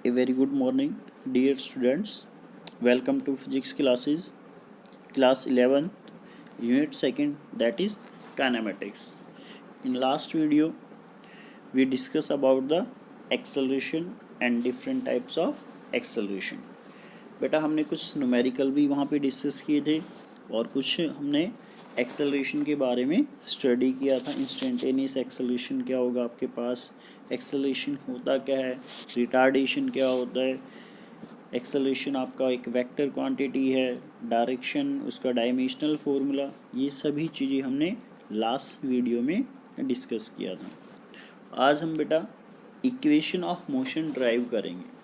A very good morning, dear students. Welcome to physics classes, class 11, unit 2nd, that is kinematics. In last video, we discussed about the acceleration and different types of acceleration. बेटा हमने कुछ numerical भी वहाँ पे discuss किए थे और कुछ हमने एक्सेलरेशन के बारे में स्टडी किया था। इंस्टेंटेनियस एक्सेलरेशन क्या होगा आपके पास, एक्सेलरेशन होता क्या है, रिटार्डेशन क्या होता है, एक्सेलरेशन आपका एक वेक्टर क्वांटिटी है, डायरेक्शन उसका डायमेंशनल फॉर्मूला, ये सभी चीज़ें हमने लास्ट वीडियो में डिस्कस किया था। आज हम बेटा इक्वेशन ऑफ मोशन ड्राइव करेंगे।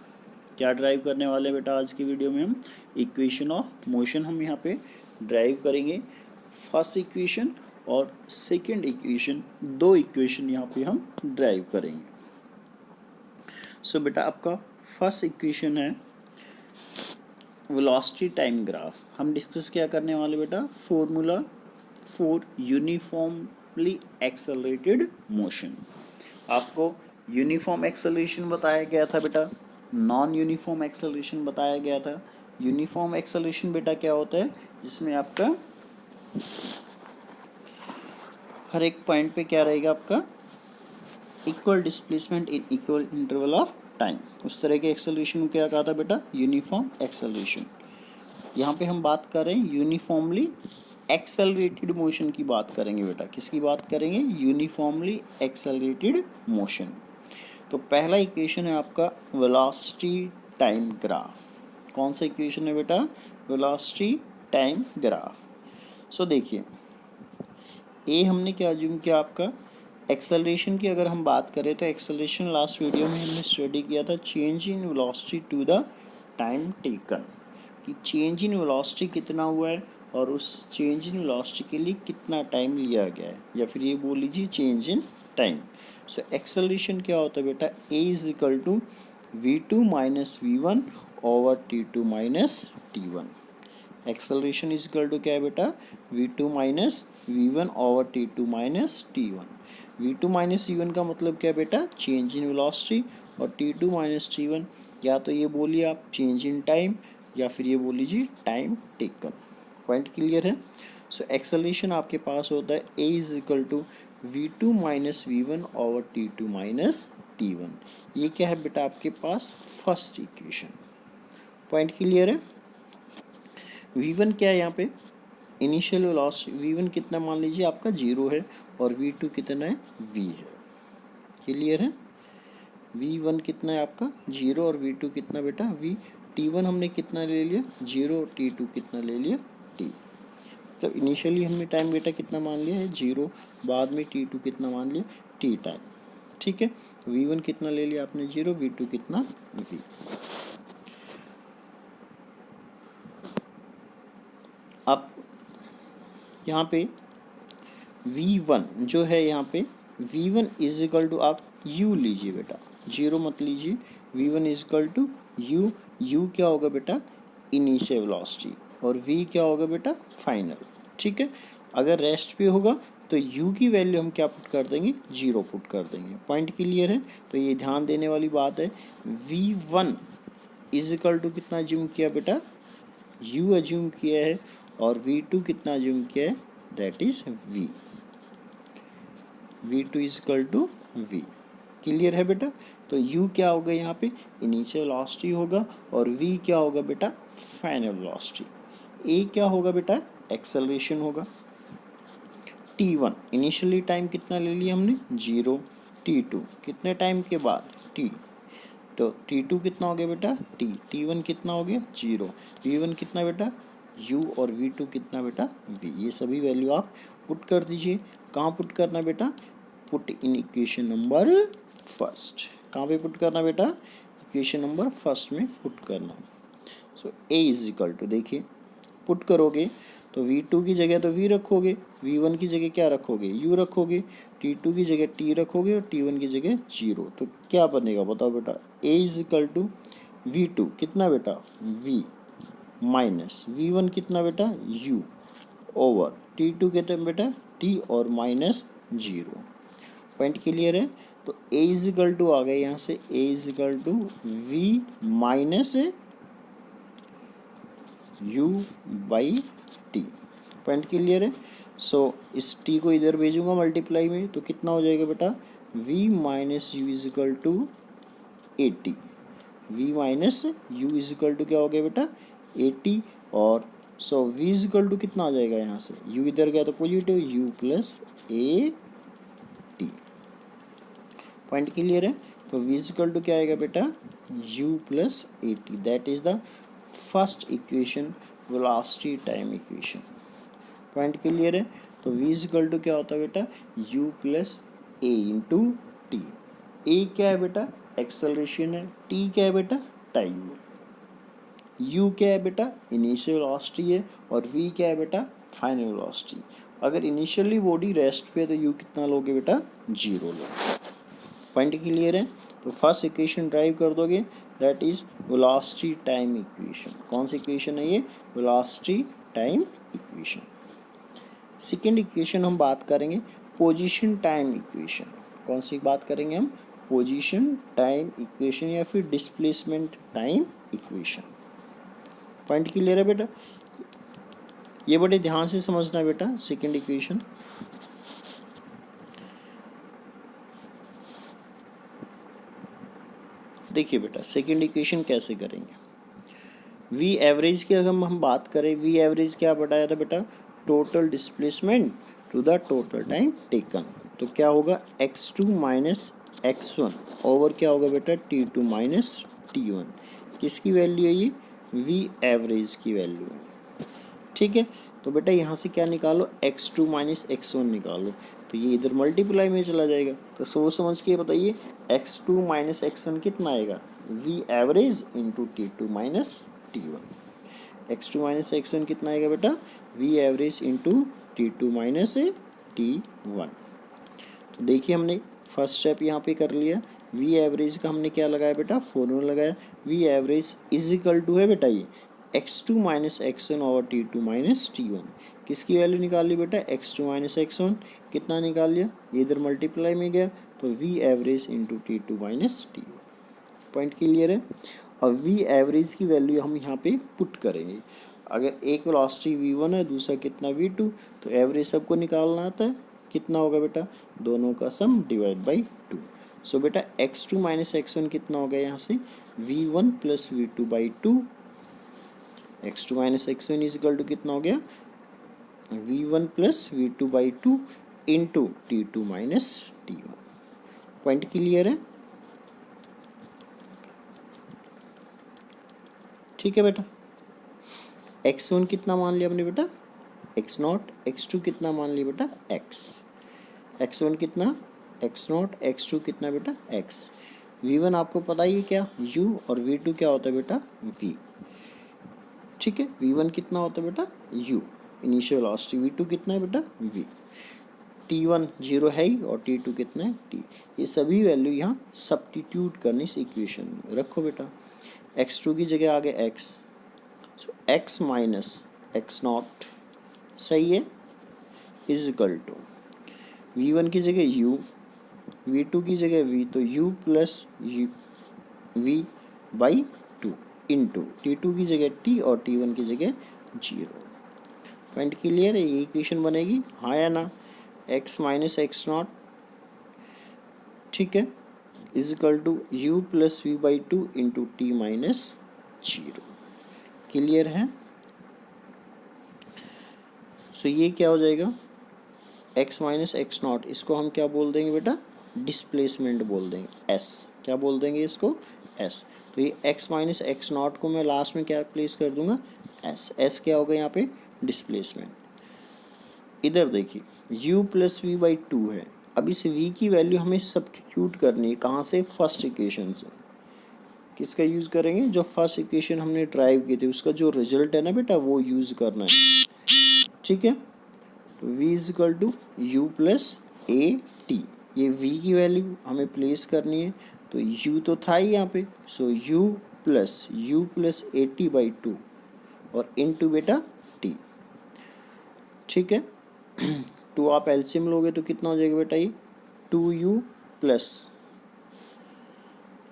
क्या ड्राइव करने वाले हैं बेटा आज की वीडियो में? हम इक्वेशन ऑफ मोशन हम यहाँ पे ड्राइव करेंगे। फर्स्ट इक्वेशन और सेकंड इक्वेशन, दो इक्वेशन यहाँ पे हम ड्राइव करेंगे। सो बेटा आपका फर्स्ट इक्वेशन है वेलोसिटी टाइम ग्राफ। हम डिस्कस क्या करने वाले बेटा? Formula for uniformly accelerated motion. आपको यूनिफॉर्म एक्सेलरेशन बताया गया था बेटा, नॉन यूनिफॉर्म एक्सेलरेशन बताया गया था। यूनिफॉर्म एक्सेलरेशन बेटा क्या होता है? जिसमें आपका हर एक पॉइंट पे क्या रहेगा आपका? Equal displacement in equal interval of time. उस तरह के एक्सेलरेशन को क्या कहा था बेटा? Uniform acceleration. यहाँ पे हम बात कर रहे हैं यूनिफॉर्मली एक्सेलरेटेड मोशन की बात करेंगे बेटा। किसकी बात करेंगे? Uniformly accelerated motion. तो पहला इक्वेशन है आपका वेलोसिटी टाइम ग्राफ। कौन सा इक्वेशन है बेटा? Velocity time graph. सो देखिए, ए हमने क्या अज्यूम किया आपका? एक्सेलरेशन की अगर हम बात करें तो एक्सेलरेशन लास्ट वीडियो में हमने स्टडी किया था change in velocity to the time taken, कि चेंज इन वेलोसिटी कितना हुआ है और उस चेंज इन वेलोसिटी के लिए कितना टाइम लिया गया है, या फिर ये बोल लीजिए change in time. So acceleration क्या होता है बेटा? A is equal to v2 minus v1 over t2 minus t1। Acceleration is equal to क्या है बेटा? v2 minus v1 over t2 minus t1। v2 minus v1 का मतलब क्या है बेटा? चेंज इन वेलोसिटी, और t2 माइनस t1 या तो ये बोलिए आप चेंज इन टाइम या फिर ये बोल लीजिए टाइम टेकन। पॉइंट क्लियर है? सो एक्सेलरेशन आपके पास होता है a is equal to v2 minus v1 over t2 minus t1। ये क्या है बेटा आपके पास? First equation. पॉइंट क्लियर है? v1 क्या है यहाँ पे? इनिशियल वेलोसिटी v1 कितना मान लीजिए आपका 0 है, और v2 कितना है? v है। क्लियर है? v1 कितना है आपका? 0, और v2 कितना बेटा? v। t1 हमने कितना ले लिया? 0, और t2 कितना ले लिया? t। तो इनिशियली हमने टाइम बेटा कितना मान लिया है? 0, बाद में t2 कितना मान लिया? t time. ठीक है, v1 कितना ले लिया आपने? 0, v2 कितना? v। अब यहाँ पे v1 जो है, यहाँ पे v1 इज इक्वल टू आप u लीजिए बेटा, 0 मत लीजिए। v1 is equal to u। u क्या होगा बेटा? इनिशियल वेलोसिटी, और v क्या होगा बेटा? फाइनल। ठीक है, अगर रेस्ट पे होगा तो u की वैल्यू हम क्या पुट कर देंगे? 0 पुट कर देंगे। पॉइंट क्लियर है? तो ये ध्यान देने वाली बात है। v1 इज इक्वल टू कितना अज्यूम किया बेटा? u अज्यूम किया है, और v2 कितना अज्यूम किया है? That is v। v2 is equal to v। Clear है बेटा? तो u क्या होगा यहाँ पे? इनिशियल वेलोसिटी होगा, और v क्या होगा बेटा? Final velocity. a क्या होगा बेटा? एक्सेलरेशन होगा। t1 इनिशियली टाइम कितना ले लिया हमने? 0। t2 कितने टाइम के बाद? t। तो t2 कितना हो गया बेटा? t। t1 कितना हो गया? 0। v1 कितना बेटा? u, और v2 कितना बेटा? v। ये सभी वैल्यू आप पुट कर दीजिए। कहाँ पुट करना बेटा? Put in equation number first. कहाँ पे पुट करना बेटा? इक्वेशन नंबर फर्स्ट में पुट करना। सो a इज इक्वल टू, देखिए पुट करोगे तो v2 की जगह तो v रखोगे, v1 की जगह क्या रखोगे? u रखोगे, t2 की जगह t रखोगे, और t1 की जगह 0। तो क्या बनेगा बताओ बेटा? a is equal to v2 कितना बेटा? v माइनस v1 कितना बेटा? u ओवर t2 कितना बेटा? t, और माइनस 0। पॉइंट क्लियर है। तो ए इज इक्वल टू आ गया यहाँ से, a is equal to v minus u by t. Point clear है। सो इस टी को इधर भेजूंगा मल्टीप्लाई में, तो कितना हो जाएगा बेटा, v minus u is equal to a t. V minus u is equal to क्या हो गया बेटा, ए टी। और so v is equal to कितना आ जाएगा यहाँ से, u इधर गया तो positive, u plus a t. Point clear है। तो v इज इक्वल टू क्या आएगा बेटा, u plus a T. That is the first equation, velocity time equation. Point clear है। तो v इज इक्वल टू क्या होता है बेटा, u प्लस ए इंटू टी। ए क्या है बेटा, एक्सेलरेशन है, टी क्या है बेटा, टाइम है, u क्या है बेटा, इनिशियल वेलोसिटी है, और v क्या है बेटा, फाइनल वेलोसिटी। अगर इनिशियली बॉडी रेस्ट पे है तो u कितना लोगे बेटा, 0 लोगे। पॉइंट क्लियर है। तो फर्स्ट इक्वेशन ड्राइव कर दोगे, that is velocity time equation. कौन सी इक्वेशन है ये, velocity time equation. Second equation हम बात करेंगे पोजीशन टाइम इक्वेशन। कौन सी बात करेंगे हम, पोजीशन टाइम इक्वेशन या फिर displacement time equation. Point clear है बेटा, ये बड़े ध्यान से समझना बेटा। सेकेंड इक्वेशन, देखिए बेटा सेकेंड इक्वेशन कैसे करेंगे। वी एवरेज की अगर हम बात करें, वी एवरेज क्या बताया था बेटा, total displacement to the total time taken. तो क्या होगा, x2 माइनस x1 ओवर क्या होगा बेटा, t2 माइनस t1। किसकी वैल्यू है ये, वी एवरेज की वैल्यू है। ठीक है। तो बेटा यहाँ से क्या निकालो, x2 माइनस x1 निकालो, तो ये इधर मल्टीप्लाई में चला जाएगा। तो सोच समझ के बताइए, x2 माइनस x1 कितना आएगा, v average into t2 minus t1। x2 minus x1 कितना आएगा बेटा, we average into t2 minus t1। तो देखिए हमने फर्स्ट स्टेप यहाँ पे कर लिया। वी एवरेज का हमने क्या लगाया बेटा, फॉर्मूला लगाया, v average is equal to है बेटा ये x2 minus x1 over t2 minus t1। किसकी वैल्यू निकाल ली बेटा, x2 माइनस x1 कितना निकाल लिया, ये इधर मल्टीप्लाई में गया, तो v average into t2 minus t1। Point clear है। और वी एवरेज की वैल्यू हम यहाँ पे पुट करेंगे। अगर एक वेलोसिटी v1 है, दूसरा कितना v2, तो एवरेज सबको निकालना आता है, कितना होगा बेटा, दोनों का सम डिवाइड बाई 2। सो बेटा x2 माइनस x1 कितना हो गया यहाँ से, v1 plus v2 by 2। x2 minus x1 is equal to कितना हो गया, v1 plus v2 by 2 into t2 minus t1। Point clear है। ठीक है बेटा, x1 कितना मान लिया हमने बेटा, x0, x2 कितना मान लिया बेटा, x। x1 कितना, x0, x2 कितना बेटा, x। v1 आपको पता ही है क्या, u, और v2 क्या होता है बेटा, v। ठीक है, v1 कितना होता है बेटा, u इनिशियल वेलोसिटी, v2 कितना है बेटा, v। t1 0 है ही, और t2 कितना है, t। ये सभी वैल्यू यहाँ सब्स्टिट्यूट करनी इस इक्वेशन में रखो बेटा। x2 की जगह आ गया x, सो x माइनस x0 सही है, इज इक्वल टू v1 की जगह u, v2 की जगह v, तो u plus v by 2 into t2 की जगह t और t1 की जगह 0। पॉइंट क्लियर है, ये इक्वेशन बनेगी हाँ या ना, x माइनस x0, ठीक है, is equal to u plus v by 2 into t minus 0। Clear है। सो ये क्या हो जाएगा, x माइनस x0, इसको हम क्या बोल देंगे बेटा, डिस्प्लेसमेंट बोल देंगे, s। क्या बोल देंगे इसको, s। तो ये x माइनस x0 को मैं लास्ट में क्या प्लेस कर दूंगा, s। s क्या होगा यहाँ पे, डिस्प्लेसमेंट। इधर देखिए u प्लस वी बाई 2 है, अब इस v की वैल्यू हमें सब्स्टिट्यूट करनी है, कहाँ से, फर्स्ट इक्वेशन से। किसका यूज़ करेंगे, जो फर्स्ट इक्वेशन हमने ड्राइव की थी उसका जो रिजल्ट है ना बेटा, वो यूज़ करना है। ठीक है, तो v is equal to u plus a t, ये v की वैल्यू हमें प्लेस करनी है, तो u तो था ही यहाँ पे, so u plus a t by 2 और इनटू बेटा t। ठीक है, 2 आप एलसीएम लोगे तो कितना हो जाएगा बेटा, ये 2u प्लस,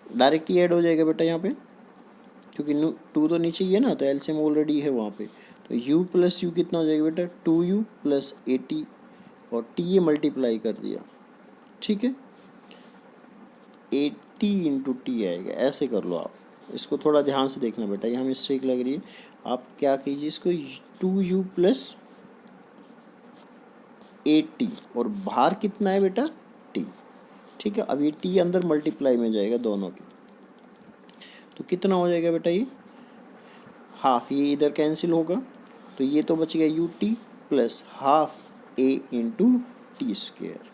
डायरेक्ट ही ऐड हो जाएगा बेटा यहाँ पे, क्योंकि 2 तो नीचे ही है ना, तो एलसीएम ऑलरेडी है वहाँ पे। तो u प्लस यू कितना हो जाएगा बेटा, 2u प्लस 80, और t ये मल्टीप्लाई कर दिया, ठीक है, 80 इंटू टी आएगा। ऐसे कर लो आप, इसको थोड़ा ध्यान से देखना बेटा, यहाँ मिस्टेक लग रही है। आप क्या कीजिए, इसको 2u प्लस 80, और बाहर कितना है बेटा, t, ठीक है। अब ये t अंदर मल्टीप्लाई में जाएगा दोनों के, तो कितना हो जाएगा बेटा, ये हाफ, ये इधर कैंसिल होगा, तो ये तो बच गया u t plus half a into t square.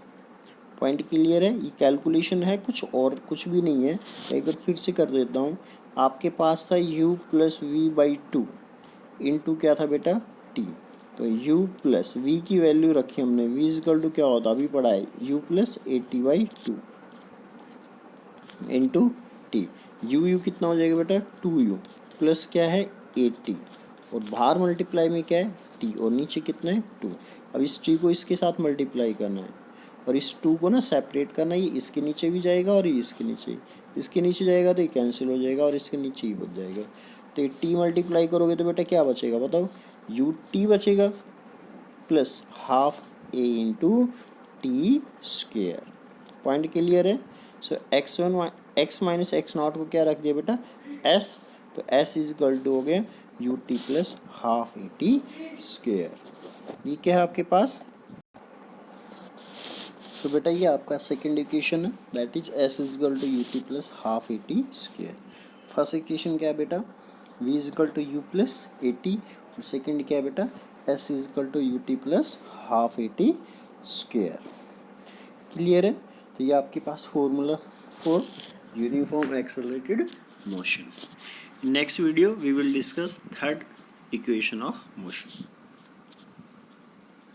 Point clear है, ये कैलकुलेशन है, कुछ और कुछ भी नहीं है। एक बार फिर से कर देता हूँ, आपके पास था u plus v by 2 into क्या था बेटा, t, तो u प्लस v की वैल्यू रखी हमने, v इजकल टू क्या होता अभी पढ़ा है, u plus 80/2 into T, you कितना हो जाएगा बेटा, 2u प्लस क्या है 80, और बाहर मल्टीप्लाई में क्या है t, और नीचे कितना है 2। अब इस t को इसके साथ मल्टीप्लाई करना है, और इस 2 को ना सेपरेट करना है, ये इसके नीचे भी जाएगा और ये इसके नीचे जाएगा, तो ये कैंसिल हो जाएगा और इसके नीचे ही बच जाएगा। तो ये t मल्टीप्लाई करोगे तो बेटा क्या बचेगा बताओ, यू टी बचेगा plus half a into t square. Point clear है। So x minus x naught को क्या रख दिया बेटा, एस, तो एस इज इक्वल टू हो गया u t plus half a t square. ये क्या है आपके पास, सो बेटा ये आपका सेकेंड इक्वेशन है, that is s is equal to u t plus half a t square. First equation क्या है बेटा, v is equal to u plus a t, और सेकेंड क्या है बेटा, s is equal to u t plus half a t square. Clear है। तो ये आपके पास formula for uniform accelerated motion. Next video we will discuss third equation of motion.